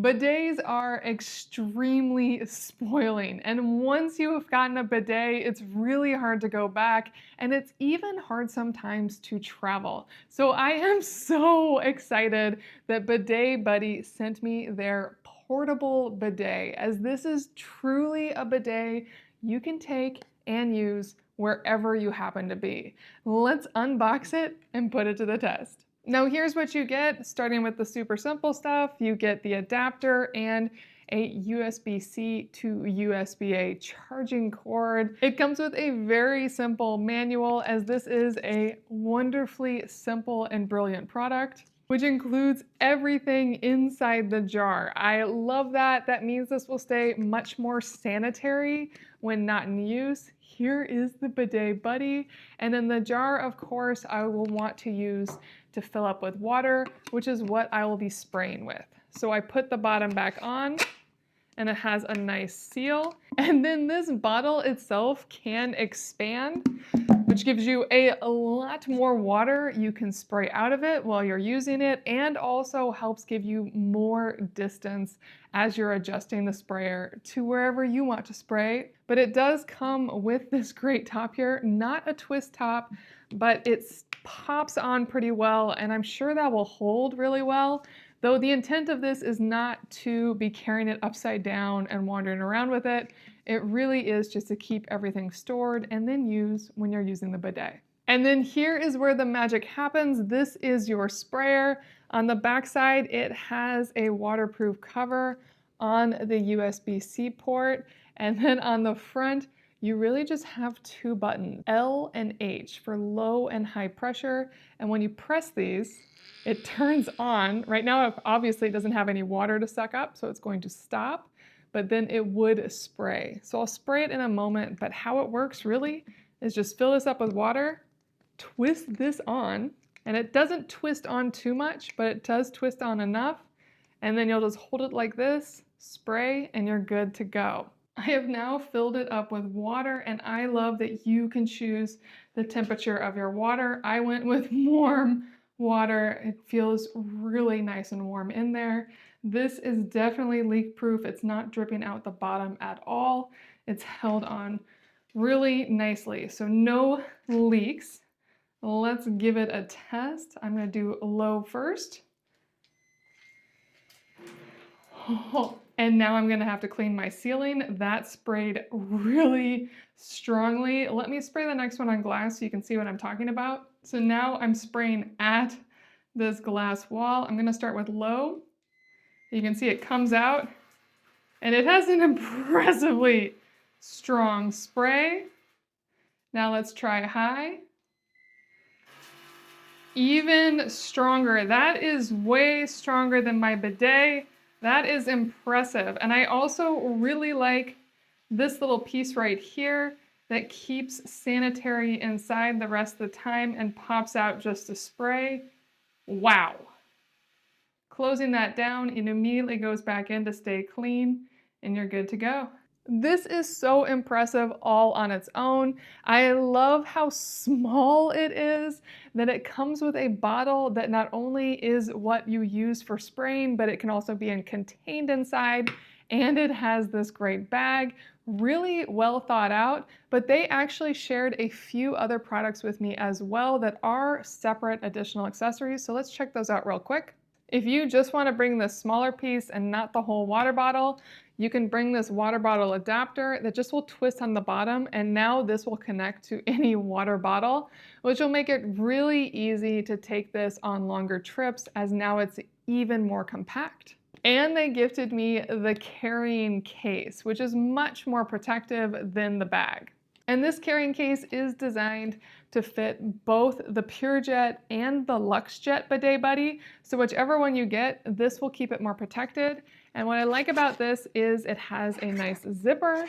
Bidets are extremely spoiling, and once you have gotten a bidet, it's really hard to go back, and it's even hard sometimes to travel. So I am so excited that Bidet Buddy sent me their portable bidet, as this is truly a bidet you can take and use wherever you happen to be. Let's unbox it and put it to the test. Now here's what you get, starting with the super simple stuff. You get the adapter and a USB-C to USB-A charging cord. It comes with a very simple manual, as this is a wonderfully simple and brilliant product, which includes everything inside the jar. I love that. That means this will stay much more sanitary when not in use. Here is the Bidet Buddy, and then the jar, of course, I will want to use to fill up with water, which is what I will be spraying with. So I put the bottom back on, and it has a nice seal. And then this bottle itself can expand, which gives you a lot more water you can spray out of it while you're using it, and also helps give you more distance as you're adjusting the sprayer to wherever you want to spray. But it does come with this great top here, not a twist top, but it pops on pretty well, and I'm sure that will hold really well. Though the intent of this is not to be carrying it upside down and wandering around with it. It really is just to keep everything stored and then use when you're using the bidet. And then here is where the magic happens. This is your sprayer. On the back side, it has a waterproof cover on the USB-C port. And then on the front, you really just have two buttons, L and H, for low and high pressure. And when you press these, it turns on. Right now, obviously it doesn't have any water to suck up, so it's going to stop, but then it would spray. So I'll spray it in a moment, but how it works really is just fill this up with water, twist this on, and it doesn't twist on too much, but it does twist on enough, and then you'll just hold it like this, spray, and you're good to go. I have now filled it up with water, and I love that you can choose the temperature of your water. I went with warm water. It feels really nice and warm in there. This is definitely leak proof. It's not dripping out the bottom at all. It's held on really nicely, so no leaks. Let's give it a test. I'm going to do low first. And now I'm going to have to clean my ceiling. That sprayed really strongly. Let me spray the next one on glass so you can see what I'm talking about. So now I'm spraying at this glass wall. I'm going to start with low. You can see it comes out, and it has an impressively strong spray. Now let's try high. Even stronger. That is way stronger than my bidet. That is impressive. And I also really like this little piece right here that keeps sanitary inside the rest of the time and pops out just a spray. Wow. Closing that down, it immediately goes back in to stay clean, and you're good to go. This is so impressive all on its own. I love how small it is, that it comes with a bottle that not only is what you use for spraying, but it can also be contained inside, and it has this great bag, really well thought out, but they actually shared a few other products with me as well that are separate additional accessories, so let's check those out real quick. If you just want to bring the smaller piece and not the whole water bottle, you can bring this water bottle adapter that just will twist on the bottom, and now this will connect to any water bottle, which will make it really easy to take this on longer trips, as now it's even more compact. And they gifted me the carrying case, which is much more protective than the bag. And this carrying case is designed to fit both the PureJet and the LuxeJet Bidet Buddy. So whichever one you get, this will keep it more protected. And what I like about this is it has a nice zipper.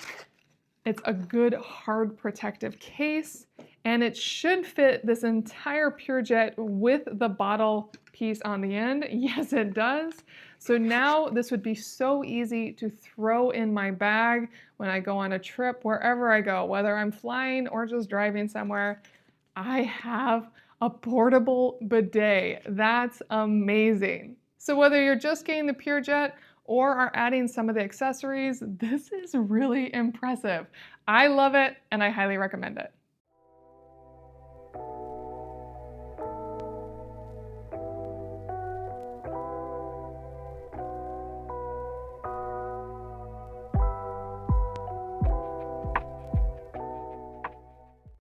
It's a good hard protective case, and it should fit this entire PureJet with the bottle piece on the end. Yes, it does. So now this would be so easy to throw in my bag when I go on a trip, wherever I go, whether I'm flying or just driving somewhere. I have a portable bidet. That's amazing. So whether you're just getting the PureJet or are adding some of the accessories, this is really impressive. I love it and I highly recommend it.